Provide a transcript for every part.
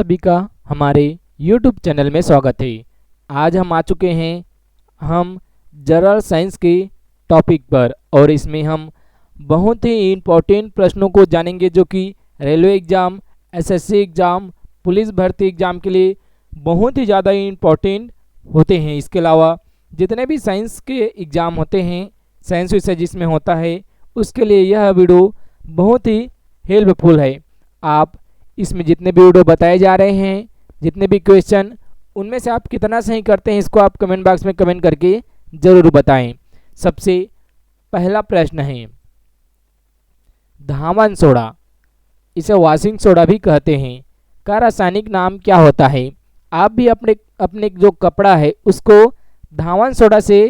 सभी का हमारे YouTube चैनल में स्वागत है। आज हम आ चुके हैं हम जनरल साइंस के टॉपिक पर और इसमें हम बहुत ही इम्पोर्टेंट प्रश्नों को जानेंगे जो कि railway exam, SSC exam, police भर्ती एग्ज़ाम के लिए बहुत ही ज़्यादा इम्पोर्टेंट होते हैं। इसके अलावा जितने भी साइंस के एग्ज़ाम होते हैं, साइंस विषय जिसमें होता है, उसके लिए यह वीडियो बहुत ही हेल्पफुल है। आप इसमें जितने भी वीडियो बताए जा रहे हैं, जितने भी क्वेश्चन, उनमें से आप कितना सही करते हैं इसको आप कमेंट बॉक्स में कमेंट करके ज़रूर बताएं। सबसे पहला प्रश्न है धावन सोडा, इसे वॉशिंग सोडा भी कहते हैं, का रासायनिक नाम क्या होता है? आप भी अपने अपने जो कपड़ा है उसको धावन सोडा से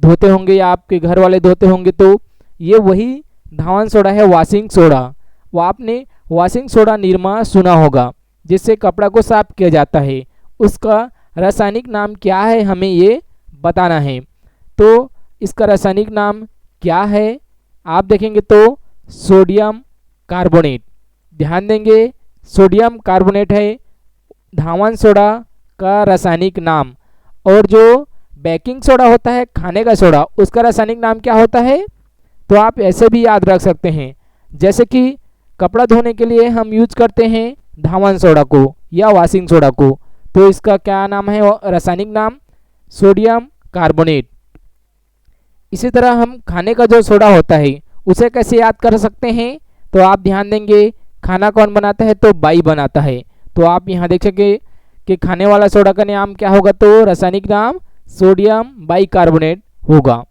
धोते होंगे या आपके घर वाले धोते होंगे, तो ये वही धावन सोडा है, वॉशिंग सोडा। वो आपने वॉशिंग सोडा निरमा सुना होगा जिससे कपड़ा को साफ किया जाता है, उसका रासायनिक नाम क्या है हमें ये बताना है। तो इसका रासायनिक नाम क्या है आप देखेंगे तो सोडियम कार्बोनेट। ध्यान देंगे, सोडियम कार्बोनेट है धावन सोडा का रासायनिक नाम। और जो बेकिंग सोडा होता है, खाने का सोडा, उसका रासायनिक नाम क्या होता है? तो आप ऐसे भी याद रख सकते हैं, जैसे कि कपड़ा धोने के लिए हम यूज करते हैं धावन सोडा को या वॉशिंग सोडा को, तो इसका क्या नाम है रासायनिक नाम? Sodium carbonate. इसी तरह हम खाने का जो सोडा होता है उसे कैसे याद कर सकते हैं? तो आप ध्यान देंगे, खाना कौन बनाता है? तो बाई बनाता है। तो आप यहाँ देख सके कि खाने वाला सोडा का नाम क्या होगा? तो रासायनिक नाम सोडियम बाइकार्बोनेट होगा।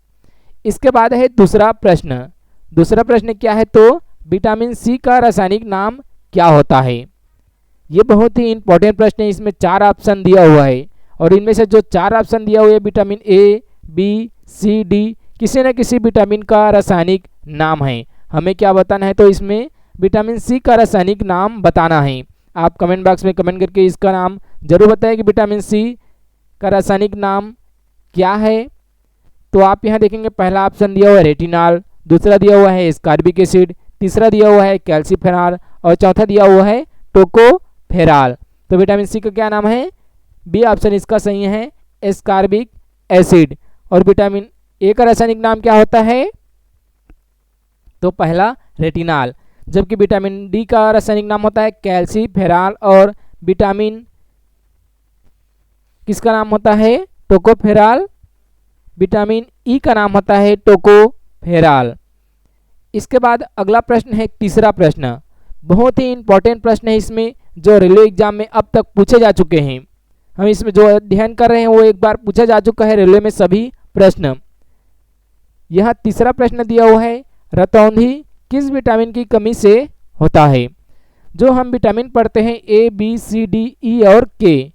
इसके बाद है दूसरा प्रश्न। दूसरा प्रश्न क्या है? तो विटामिन सी का रासायनिक नाम क्या होता है? ये बहुत ही इंपॉर्टेंट प्रश्न है। इसमें 4 ऑप्शन दिया हुआ है और इनमें से जो 4 ऑप्शन दिया हुआ है vitamin A, B, C, D, किसी न किसी विटामिन का रासायनिक नाम है। हमें क्या बताना है? तो इसमें विटामिन सी का रासायनिक नाम बताना है। आप कमेंट बॉक्स में कमेंट करके इसका नाम जरूर बताएं कि विटामिन सी का रासायनिक नाम क्या है। तो आप यहाँ देखेंगे पहला ऑप्शन दिया हुआ है रेटिनॉल, दूसरा दिया हुआ है एस्कॉर्बिक एसिड, तीसरा दिया हुआ है कैल्सीफेरॉल और चौथा दिया हुआ है टोकोफेरॉल। तो विटामिन सी का क्या नाम है? बी ऑप्शन इसका सही है, एस्कॉर्बिक एसिड। और विटामिन ए का रासायनिक नाम क्या होता है? तो पहला रेटिनॉल, जबकि विटामिन डी का रासायनिक नाम होता है कैल्सीफेरॉल और विटामिन किसका नाम होता है? टोकोफेरॉल। विटामिन ई का नाम होता है टोकोफेरॉल। इसके बाद अगला प्रश्न है तीसरा प्रश्न। बहुत ही इंपॉर्टेंट प्रश्न है इसमें, जो रेलवे एग्जाम में अब तक पूछे जा चुके हैं। हम इसमें जो अध्ययन कर रहे हैं वो एक बार पूछा जा चुका है रेलवे में सभी प्रश्न। यह तीसरा प्रश्न दिया हुआ है रतौंधी किस विटामिन की कमी से होता है? जो हम विटामिन पढ़ते हैं ए, बी, सी, डी, ई और के,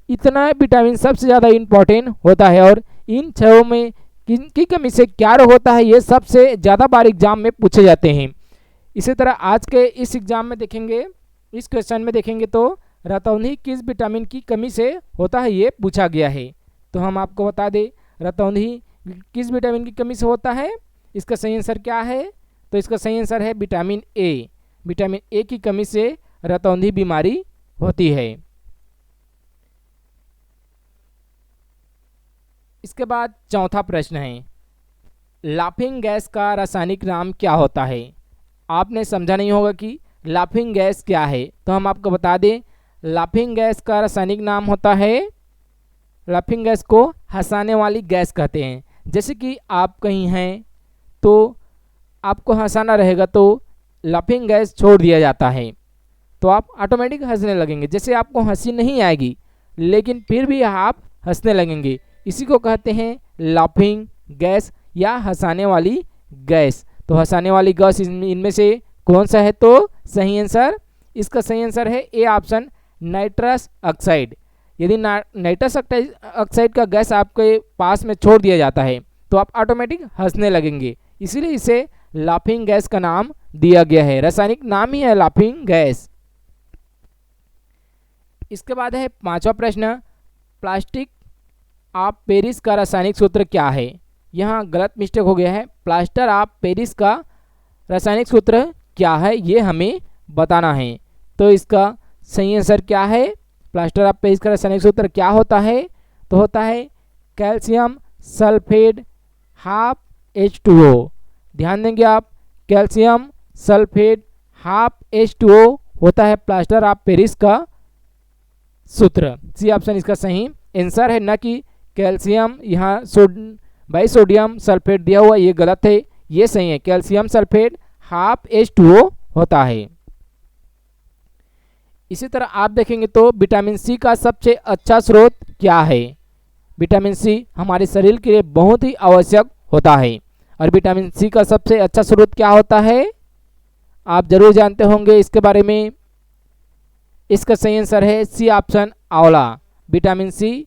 इतना विटामिन सबसे ज़्यादा इम्पॉर्टेंट होता है और इन 6 में किनकी कमी से क्या रोग होता है ये सबसे ज़्यादा बार एग्जाम में पूछे जाते हैं। इसी तरह आज के इस एग्जाम में देखेंगे, इस क्वेश्चन में देखेंगे तो रतौंधी किस विटामिन की कमी से होता है ये पूछा गया है। तो हम आपको बता दें रतौंधी किस विटामिन की कमी से होता है। इसका सही आंसर क्या है? तो इसका सही आंसर है विटामिन ए। विटामिन ए की कमी से रतौंधी बीमारी होती है। इसके बाद चौथा प्रश्न है लाफिंग गैस का रासायनिक नाम क्या होता है? आपने समझा नहीं होगा कि लाफिंग गैस क्या है, तो हम आपको बता दें लाफिंग गैस का रासायनिक नाम होता है, लाफिंग गैस को हंसाने वाली गैस कहते हैं। जैसे कि आप कहीं हैं तो आपको हंसाना रहेगा तो लाफिंग गैस छोड़ दिया जाता है तो आप ऑटोमेटिक हंसने लगेंगे। जैसे आपको हंसी नहीं आएगी लेकिन फिर भी आप हंसने लगेंगे, इसी को कहते हैं लाफिंग गैस या हंसाने वाली गैस। तो हंसाने वाली गैस इनमें से कौन सा है? तो सही आंसर, इसका सही आंसर है ए ऑप्शन नाइट्रस ऑक्साइड। यदि नाइट्रस ऑक्साइड का गैस आपके पास में छोड़ दिया जाता है तो आप ऑटोमेटिक हंसने लगेंगे, इसीलिए इसे लाफिंग गैस का नाम दिया गया है। रासायनिक नाम ही है लाफिंग गैस। इसके बाद है पांचवा प्रश्न प्लास्टिक ऑफ पेरिस का रासायनिक सूत्र क्या है? यहाँ गलत मिस्टेक हो गया है। प्लास्टर ऑफ पेरिस का रासायनिक सूत्र क्या है ये हमें बताना है। तो इसका सही आंसर क्या है? प्लास्टर ऑफ पेरिस का रासायनिक सूत्र क्या होता है? तो होता है कैल्शियम सल्फेट हाफ H2O। ध्यान देंगे आप, कैल्शियम सल्फेट हाफ H2O होता है प्लास्टर ऑफ पेरिस का सूत्र। सी ऑप्शन इसका सही आंसर है, न कि कैल्शियम यहाँ बाई सोडियम सल्फेट दिया हुआ, ये गलत है, ये सही है, कैल्शियम सल्फेट हाफ H2O होता है। इसी तरह आप देखेंगे तो विटामिन सी का सबसे अच्छा स्रोत क्या है? विटामिन सी हमारे शरीर के लिए बहुत ही आवश्यक होता है, और विटामिन सी का सबसे अच्छा स्रोत क्या होता है? आप जरूर जानते होंगे इसके बारे में। इसका सही आंसर है सी ऑप्शन आंवला। विटामिन सी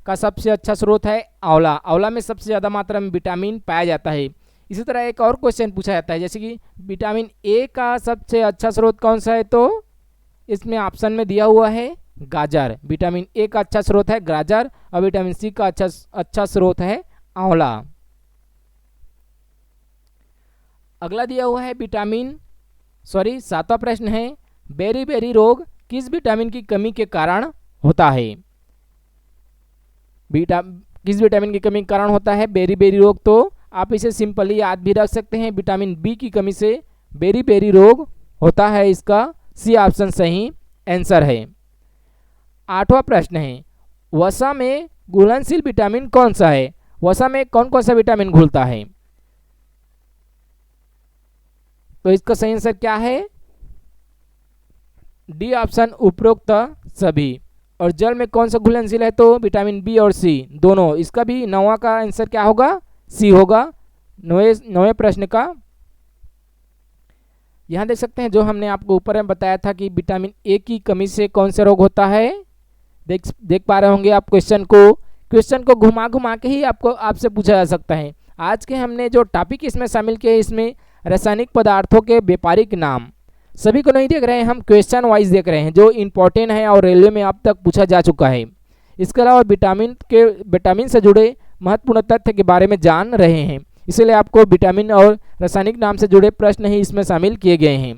का सबसे अच्छा स्रोत है आंवला। आंवला में सबसे ज़्यादा मात्रा में विटामिन पाया जाता है। इसी तरह एक और क्वेश्चन पूछा जाता है, जैसे कि विटामिन ए का सबसे अच्छा स्रोत कौन सा है? तो इसमें ऑप्शन में दिया हुआ है गाजर। विटामिन ए का अच्छा स्रोत है गाजर, और विटामिन सी का अच्छा स्रोत है आंवला। अगला दिया हुआ है सातवां प्रश्न है, बेरी रोग किस विटामिन की कमी के कारण होता है? किस विटामिन की कमी के कारण होता है बेरी रोग? तो आप इसे सिंपली याद भी रख सकते हैं, विटामिन बी की कमी से बेरी रोग होता है। इसका सी ऑप्शन सही आंसर है। आठवां प्रश्न है, वसा में घुलनशील विटामिन कौन सा है? वसा में कौन कौन सा विटामिन घुलता है? तो इसका सही आंसर क्या है? डी ऑप्शन उपरोक्त सभी। और जल में कौन सा घुलनशील है? तो विटामिन बी और सी दोनों। इसका भी 9वां का आंसर क्या होगा? सी होगा 9वें प्रश्न का। यहाँ देख सकते हैं जो हमने आपको ऊपर में बताया था कि विटामिन ए की कमी से कौन सा रोग होता है। देख पा रहे होंगे आप क्वेश्चन को घुमा घुमा के ही आपसे पूछा जा सकता है। आज के हमने जो टॉपिक इसमें शामिल किए, इसमें रासायनिक पदार्थों के व्यापारिक नाम सभी को नहीं देख रहे हैं, हम क्वेश्चन वाइज देख रहे हैं जो इम्पोर्टेंट है और रेलवे में अब तक पूछा जा चुका है। इसके अलावा विटामिन से जुड़े महत्वपूर्ण तथ्य के बारे में जान रहे हैं, इसलिए आपको विटामिन और रासायनिक नाम से जुड़े प्रश्न ही इसमें शामिल किए गए हैं।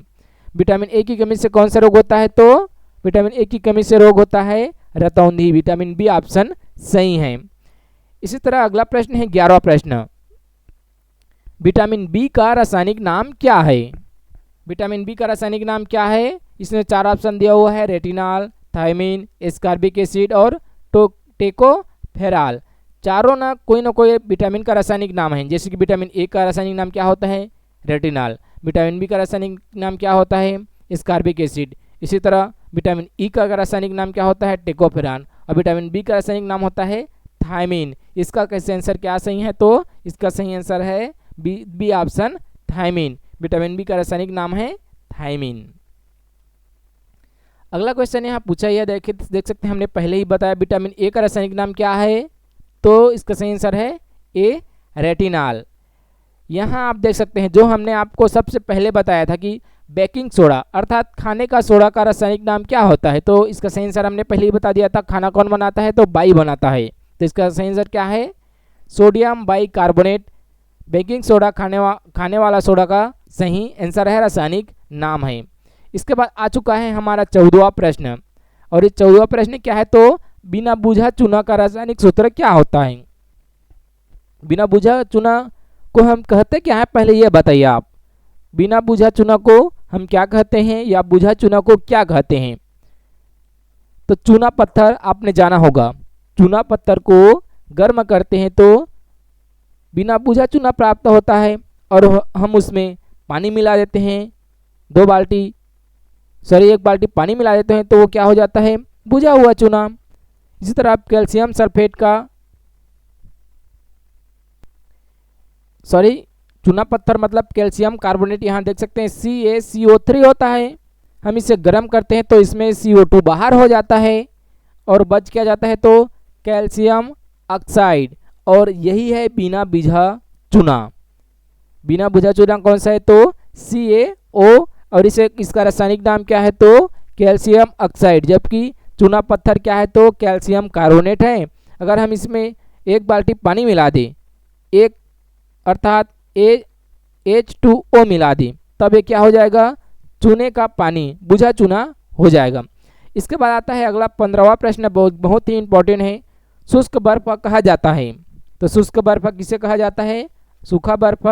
विटामिन ए की कमी से कौन सा रोग होता है? तो विटामिन ए की कमी से रोग होता है रतौंधी। विटामिन बी ऑप्शन सही है। इसी तरह अगला प्रश्न है 11वां प्रश्न, विटामिन बी का रासायनिक नाम क्या है? विटामिन बी का रासायनिक नाम क्या है? इसमें 4 ऑप्शन दिया हुआ है, रेटिनॉल, थायमिन, एस्कॉर्बिक एसिड और टोकोफेरॉल। चारों ना कोई विटामिन का रासायनिक नाम है। जैसे कि विटामिन ए का रासायनिक नाम क्या होता है? रेटिनॉल। विटामिन बी का रासायनिक नाम क्या होता है? Ascorbic acid. इसी तरह विटामिन ई का रासायनिक नाम क्या होता है? टोकोफेरॉल। और विटामिन बी का रासायनिक नाम होता है थायमिन। इसका कैसे आंसर क्या सही है? तो इसका सही आंसर है B option thiamine. Vitamin B का रासायनिक नाम है थायमिन। अगला क्वेश्चन यहाँ पूछा यह देख सकते हैं, हमने पहले ही बताया विटामिन ए का रासायनिक नाम क्या है? तो इसका सही आंसर है ए रेटिनॉल। यहाँ आप देख सकते हैं जो हमने आपको सबसे पहले बताया था कि बेकिंग सोडा अर्थात खाने का सोडा का रासायनिक नाम क्या होता है? तो इसका सही आंसर हमने पहले ही बता दिया था, खाना कौन बनाता है? तो बाई बनाता है। तो इसका सही आंसर क्या है? Sodium by carbonate. Baking soda खाने वाला सोडा का सही आंसर है, रासायनिक नाम है। इसके बाद आ चुका है हमारा 14वां प्रश्न, और ये 14वां प्रश्न क्या है? तो बिना बुझा चूना का रासायनिक सूत्र क्या होता है? बिना बुझा चूना को हम कहते क्या है, पहले ये बताइए आप। बिना बुझा चूना को हम क्या कहते हैं, या बुझा चूना को क्या कहते हैं? तो चूना पत्थर आपने जाना होगा। चूना पत्थर को गर्म करते हैं तो बिना बुझा चूना प्राप्त होता है, और हम उसमें पानी मिला देते हैं, 1 बाल्टी पानी मिला देते हैं तो वो क्या हो जाता है? बुझा हुआ चूना। इसी तरह आप कैल्शियम सल्फेट का चूना पत्थर मतलब कैल्शियम कार्बोनेट, यहाँ देख सकते हैं CaCO3 होता है। हम इसे गर्म करते हैं तो इसमें CO2 बाहर हो जाता है और बच क्या जाता है? तो कैल्शियम ऑक्साइड। और यही है बिना बुझा चूना। बिना बुझा चूना कौन सा है? तो CaO, और इसका रासायनिक नाम क्या है? तो कैल्शियम ऑक्साइड। जबकि चूना पत्थर क्या है? तो कैल्शियम कार्बोनेट है। अगर हम इसमें 1 बाल्टी पानी मिला दें, एक अर्थात H2O मिला दें, तब ये क्या हो जाएगा? चूने का पानी, बुझा चूना हो जाएगा। इसके बाद आता है अगला 15वां प्रश्न, बहुत ही इंपॉर्टेंट है। शुष्क बर्फ कहा जाता है। तो शुष्क बर्फ किसे कहा जाता है? सूखा बर्फ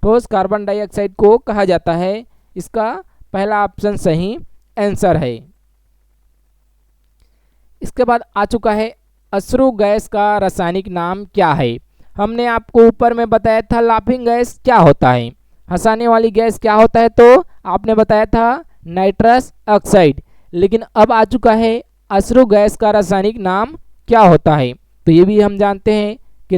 ठोस कार्बन डाइऑक्साइड को कहा जाता है। इसका पहला ऑप्शन सही आंसर है। इसके बाद आ चुका है अश्रु गैस का रासायनिक नाम क्या है। हमने आपको ऊपर में बताया था लाफिंग गैस क्या होता है, हंसाने वाली गैस क्या होता है, तो आपने बताया था नाइट्रस ऑक्साइड। लेकिन अब आ चुका है अश्रु गैस का रासायनिक नाम क्या होता है। तो ये भी हम जानते हैं कि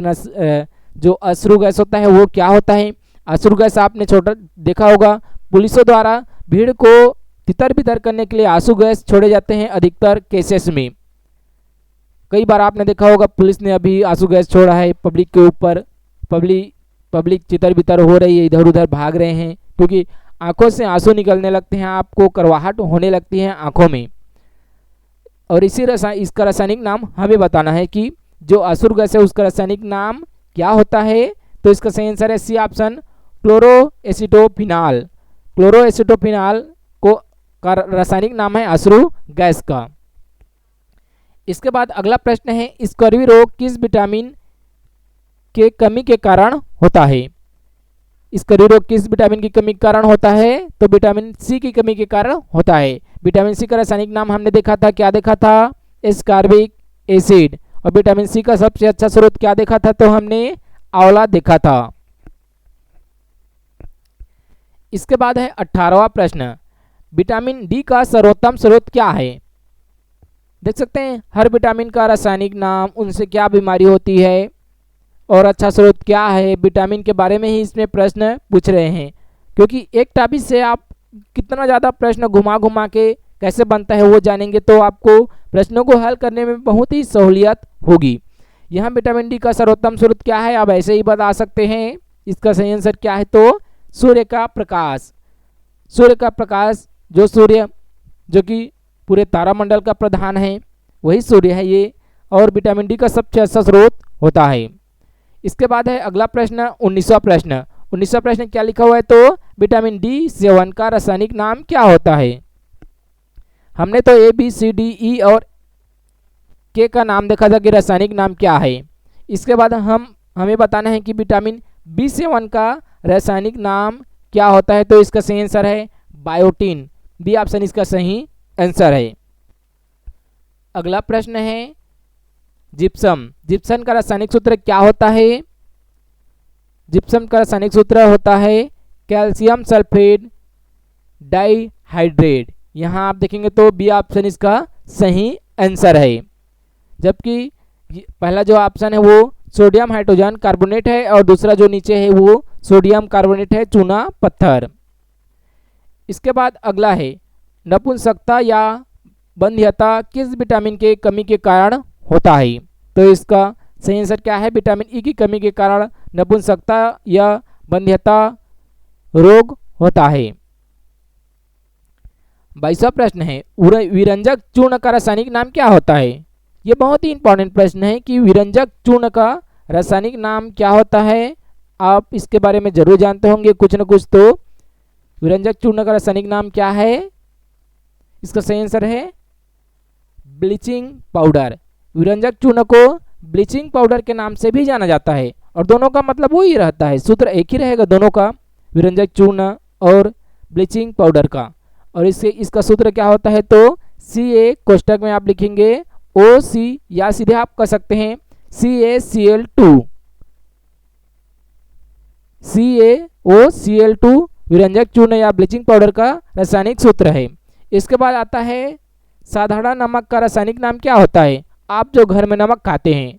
जो अश्रु गैस होता है वो क्या होता है। अश्रु गैस आपने छोटा देखा होगा, पुलिसों द्वारा भीड़ को तितर बितर करने के लिए आंसू गैस छोड़े जाते हैं अधिकतर केसेस में। कई बार आपने देखा होगा पुलिस ने अभी आंसू गैस छोड़ा है पब्लिक के ऊपर, पब्लिक तितर बितर हो रही है, इधर उधर भाग रहे हैं क्योंकि आंखों से आंसू निकलने लगते हैं, आपको करवाहट होने लगती है आंखों में। और इसका रासायनिक नाम हमें बताना है कि जो अश्रु गैस है उसका रासायनिक नाम क्या होता है। तो इसका सही आंसर है सी ऑप्शन, क्लोरोएसिटोफिनाल। क्लोरोएसिटोफिनाल को का रासायनिक नाम है अश्रु गैस का। इसके बाद अगला प्रश्न है, स्कर्वी रोग किस विटामिन के कमी के कारण होता है। स्कर्वी रोग किस विटामिन की कमी के कारण होता है? तो विटामिन सी की कमी के कारण होता है। विटामिन सी का रासायनिक नाम हमने देखा था, क्या देखा था? Ascorbic acid. और विटामिन सी का सबसे अच्छा स्रोत क्या देखा था? तो हमने आंवला देखा था। इसके बाद है 18वां प्रश्न, विटामिन डी का सर्वोत्तम स्रोत क्या है। देख सकते हैं हर विटामिन का रासायनिक नाम, उनसे क्या बीमारी होती है और अच्छा स्रोत क्या है, विटामिन के बारे में ही इसमें प्रश्न पूछ रहे हैं। क्योंकि एक टॉपिक से आप कितना ज़्यादा प्रश्न घुमा घुमा के कैसे बनता है वो जानेंगे तो आपको प्रश्नों को हल करने में बहुत ही सहूलियत होगी। यहाँ विटामिन डी का सर्वोत्तम स्रोत क्या है आप ऐसे ही बता सकते हैं। इसका सही आंसर क्या है? तो सूर्य का प्रकाश। सूर्य का प्रकाश, जो सूर्य जो कि पूरे तारामंडल का प्रधान है वही सूर्य है ये, और विटामिन डी का सबसे अच्छा स्रोत होता है। इसके बाद है अगला प्रश्न 19वां प्रश्न। 19वां प्रश्न क्या लिखा हुआ है? तो विटामिन डी सेवन का रासायनिक नाम क्या होता है। हमने तो ए बी सी डी ई और के का नाम देखा था कि रासायनिक नाम क्या है। इसके बाद हमें बताना है कि विटामिन बी सेवन का रासायनिक नाम क्या होता है। तो इसका सही आंसर है बायोटीन। बी ऑप्शन इसका सही आंसर है। अगला प्रश्न है जिप्सम। जिप्सम का रासायनिक सूत्र क्या होता है। जिप्सम का रासायनिक सूत्र होता है कैल्शियम सल्फेट डाइहाइड्रेट। यहाँ आप देखेंगे तो बी ऑप्शन इसका सही आंसर है। जबकि पहला जो ऑप्शन है वो सोडियम हाइड्रोजन कार्बोनेट है और दूसरा जो नीचे है वो सोडियम कार्बोनेट है, चूना पत्थर। इसके बाद अगला है नपुंसकता या बंध्यता किस विटामिन के कमी के कारण होता है। तो इसका सही आंसर क्या है? विटामिन ई की कमी के कारण नपुंसकता या बंध्यता रोग होता है। 22वां प्रश्न है विरंजक चूर्ण का रासायनिक नाम क्या होता है। ये बहुत ही इंपॉर्टेंट प्रश्न है कि विरंजक चूर्ण का रासायनिक नाम क्या होता है। आप इसके बारे में जरूर जानते होंगे कुछ न कुछ। तो विरंजक चूर्ण का रासायनिक नाम क्या है? इसका सही आंसर है ब्लीचिंग पाउडर। विरंजक चूर्ण को ब्लीचिंग पाउडर के नाम से भी जाना जाता है और दोनों का मतलब वही रहता है, सूत्र एक ही रहेगा दोनों का, विरंजक चूर्ण और ब्लीचिंग पाउडर का। और इसका सूत्र क्या होता है? तो Ca कोष्टक में आप लिखेंगे OC या सीधे आप कह सकते हैं CaCl2। CaOCl2 विरंजक चूर्ण या ब्लीचिंग पाउडर का रासायनिक सूत्र है। इसके बाद आता है साधारण नमक का रासायनिक नाम क्या होता है। आप जो घर में नमक खाते हैं,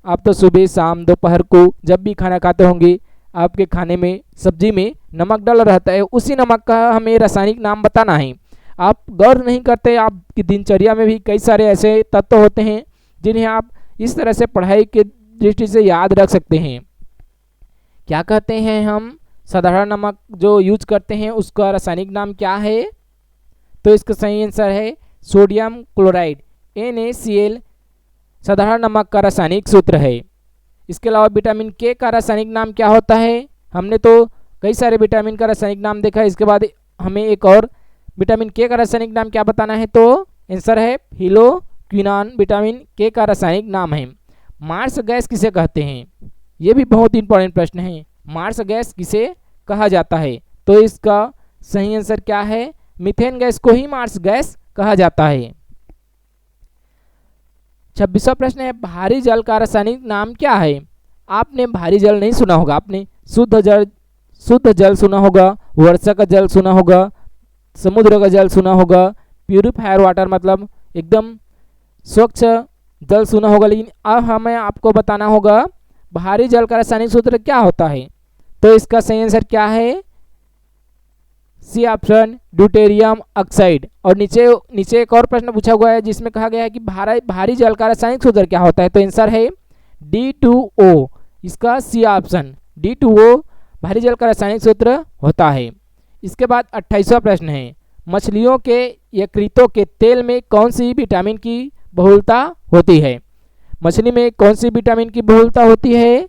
आप तो सुबह शाम दोपहर को जब भी खाना खाते होंगे आपके खाने में सब्जी में नमक डल रहता है, उसी नमक का हमें रासायनिक नाम बताना है। आप गौर नहीं करते, आपकी दिनचर्या में भी कई सारे ऐसे तत्व होते हैं जिन्हें आप इस तरह से पढ़ाई के दृष्टि से याद रख सकते हैं। क्या कहते हैं हम? साधारण नमक जो यूज करते हैं उसका रासायनिक नाम क्या है? तो इसका सही आंसर है सोडियम क्लोराइड NaCl साधारण नमक का रासायनिक सूत्र है। इसके अलावा विटामिन के का रासायनिक नाम क्या होता है? हमने तो कई सारे विटामिन का रासायनिक नाम देखा है। इसके बाद हमें एक और विटामिन के का रासायनिक नाम क्या बताना है, तो आंसर है फिलोक्विनान विटामिन के का रासायनिक नाम है। मार्स गैस किसे कहते हैं, ये भी बहुत इंपॉर्टेंट प्रश्न है। मार्स गैस किसे कहा जाता है, तो इसका सही आंसर क्या है, मीथेन गैस को ही मार्स गैस कहा जाता है। 26वां प्रश्न है भारी जल का रासायनिक नाम क्या है। आपने भारी जल नहीं सुना होगा, आपने शुद्ध जल सुना होगा, वर्षा का जल सुना होगा, समुद्र का जल सुना होगा, प्यूरिफायर वाटर मतलब एकदम स्वच्छ जल सुना होगा। लेकिन अब हमें आपको बताना होगा भारी जल का रासायनिक सूत्र क्या होता है, तो इसका सही आंसर क्या है, सी ऑप्शन ड्यूटेरियम ऑक्साइड। और नीचे एक और प्रश्न पूछा हुआ है जिसमें कहा गया है कि भारी जल का रासायनिक सूत्र क्या होता है, तो आंसर है D2O। इसका सी ऑप्शन D2O भारी जल का रासायनिक सूत्र होता है। इसके बाद 28वां प्रश्न है मछलियों के यकृतों के तेल में कौन सी विटामिन की बहुलता होती है। मछली में कौन सी विटामिन की बहुलता होती है,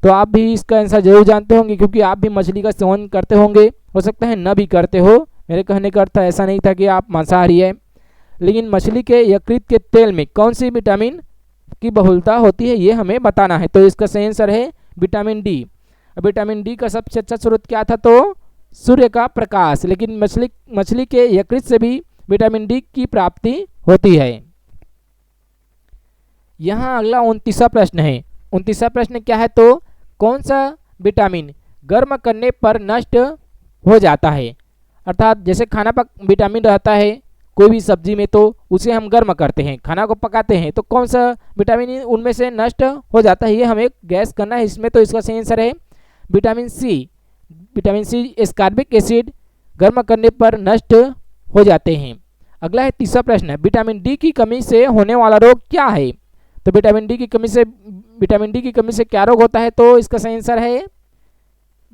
तो आप भी इसका आंसर जरूर जानते होंगे क्योंकि आप भी मछली का सेवन करते होंगे, हो सकता है न भी करते हो। मेरे कहने का अर्थ ऐसा नहीं था कि आप मांसाहारी है, लेकिन मछली के यकृत के तेल में कौन सी विटामिन की बहुलता होती है ये हमें बताना है, तो इसका सही आंसर है विटामिन डी। विटामिन डी का सबसे अच्छा स्रोत क्या था, तो सूर्य का प्रकाश, लेकिन मछली के यकृत से भी विटामिन डी की प्राप्ति होती है। यहाँ अगला 29वां प्रश्न है। 29वां प्रश्न क्या है, तो कौन सा विटामिन गर्म करने पर नष्ट हो जाता है। अर्थात जैसे खाना पक विटामिन रहता है कोई भी सब्जी में, तो उसे हम गर्म करते हैं, खाना को पकाते हैं, तो कौन सा विटामिन उनमें से नष्ट हो जाता है, ये हमें गैस करना है इसमें। तो इसका सही आंसर है vitamin C. Vitamin C ascorbic acid गर्म करने पर नष्ट हो जाते हैं। अगला है 30वां प्रश्न, विटामिन डी की कमी से होने वाला रोग क्या है। तो विटामिन डी की कमी से क्या रोग होता है, तो इसका सही आंसर है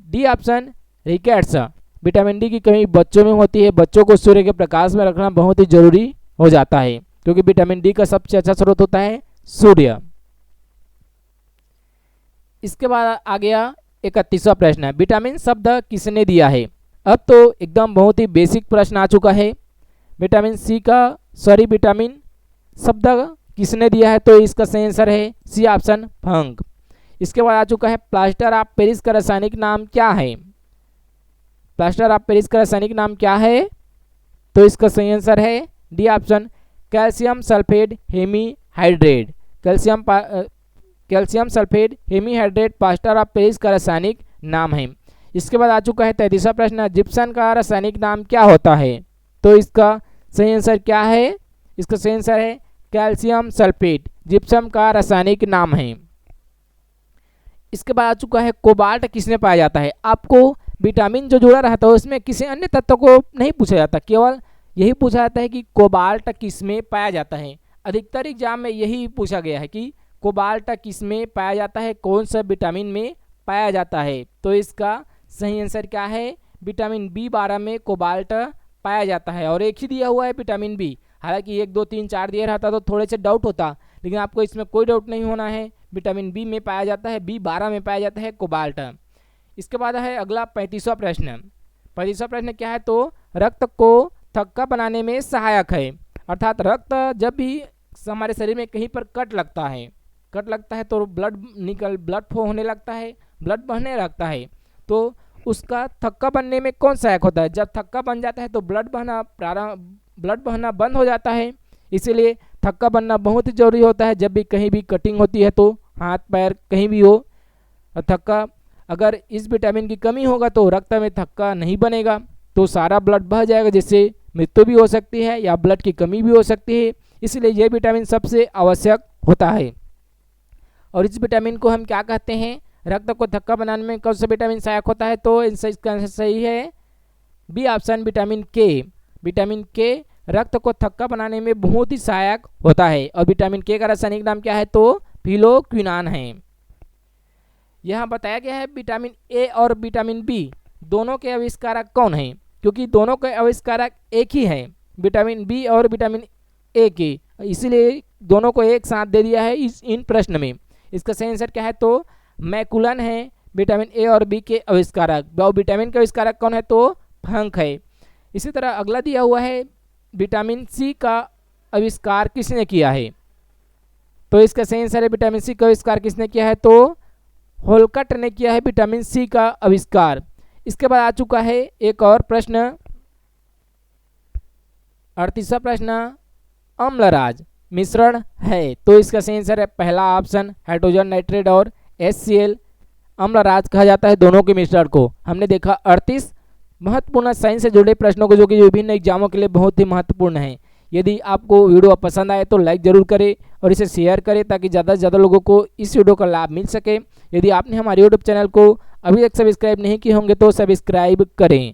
D option rickets. Vitamin D की कमी बच्चों में होती है, बच्चों को सूर्य के प्रकाश में रखना बहुत ही जरूरी हो जाता है क्योंकि विटामिन डी का सबसे अच्छा स्रोत होता है सूर्य। इसके बाद आ गया 31वां प्रश्न है, विटामिन शब्द किसने दिया है। अब तो एकदम बहुत ही बेसिक प्रश्न आ चुका है। विटामिन शब्द किसने दिया है, तो इसका सही आंसर है सी ऑप्शन फंक। इसके बाद आ चुका है प्लास्टर ऑफ पेरिस का रासायनिक नाम क्या है। प्लास्टर ऑफ पेरिस का रासायनिक नाम क्या है, तो इसका सही आंसर है D option calcium sulphate hemihydrate. Calcium sulphate hemihydrate plaster of Paris का रासायनिक नाम है। इसके बाद आ चुका है 33वां प्रश्न, जिप्सम का रासायनिक नाम क्या होता है, तो इसका सही आंसर क्या है, इसका सही आंसर है कैल्शियम सल्फेट जिप्सम का रासायनिक नाम है। इसके बाद आ चुका है कोबाल्ट किसमें पाया जाता है। आपको विटामिन जो जुड़ा रहता है उसमें किसी अन्य तत्व को नहीं पूछा जाता, केवल यही पूछा जाता है कि कोबाल्ट किसमें पाया जाता है। अधिकतर एग्जाम में यही पूछा गया है कि कोबाल्ट किसमें पाया जाता है, कौन सा विटामिन में पाया जाता है, तो इसका सही आंसर क्या है, विटामिन B12 में कोबाल्ट पाया जाता है। और एक ही दिया हुआ है विटामिन बी, हालांकि 1 2 3 4 दिया रहता तो थोड़े से डाउट होता, लेकिन आपको इसमें कोई डाउट नहीं होना है। विटामिन बी में पाया जाता है, B12 में पाया जाता है कोबाल्ट। इसके बाद है अगला 35वां प्रश्न। 35वां प्रश्न क्या है, तो रक्त को थक्का बनाने में सहायक है। अर्थात रक्त जब भी हमारे शरीर में कहीं पर कट लगता है तो ब्लड फ्लो होने लगता है, ब्लड बहने लगता है, तो उसका थक्का बनने में कौन सहायक होता है। जब थक्का बन जाता है तो ब्लड बहना बंद हो जाता है, इसीलिए थक्का बनना बहुत ही जरूरी होता है। जब भी कहीं भी कटिंग होती है तो हाथ पैर कहीं भी हो थक्का, अगर इस विटामिन की कमी होगा तो रक्त में थक्का नहीं बनेगा, तो सारा ब्लड बह जाएगा, जिससे मृत्यु भी हो सकती है या ब्लड की कमी भी हो सकती है। इसलिए यह विटामिन सबसे आवश्यक होता है। और इस विटामिन को हम क्या कहते हैं, रक्त को थक्का बनाने में कौन सा विटामिन सहायक होता है, तो इसका आंसर सही है बी ऑप्शन विटामिन के। विटामिन के रक्त को थक्का बनाने में बहुत ही सहायक होता है। और विटामिन के का रासायनिक नाम क्या है, तो फिलोक्विनान है। यहाँ बताया गया है विटामिन ए और विटामिन बी दोनों के आविष्कारक कौन हैं, क्योंकि दोनों के आविष्कारक एक ही हैं, विटामिन बी और विटामिन ए के, इसीलिए दोनों को एक साथ दे दिया है इन प्रश्न में। इसका सही आंसर क्या है, तो मैकुलन है विटामिन ए और बी के आविष्कारक। और विटामिन के आविष्कारक कौन है, तो फंक है। इसी तरह अगला दिया हुआ है विटामिन सी का आविष्कार किसने किया है। तो इसका सही आंसर है विटामिन सी का आविष्कार किसने किया है, तो होल्कट ने किया है विटामिन सी का आविष्कार। इसके बाद आ चुका है एक और प्रश्न, 38वां प्रश्न, अम्लराज मिश्रण है। तो इसका सही आंसर है पहला ऑप्शन हाइड्रोजन नाइट्रेट और HCl। अम्लराज कहा जाता है दोनों के मिश्रण को। हमने देखा 38 महत्वपूर्ण साइंस से जुड़े प्रश्नों को जो कि विभिन्न एग्जामों के लिए बहुत ही महत्वपूर्ण है। यदि आपको वीडियो पसंद आए तो लाइक जरूर करें और इसे शेयर करें ताकि ज़्यादा से ज़्यादा लोगों को इस वीडियो का लाभ मिल सके। यदि आपने हमारे यूट्यूब चैनल को अभी तक सब्सक्राइब नहीं किए होंगे तो सब्सक्राइब करें।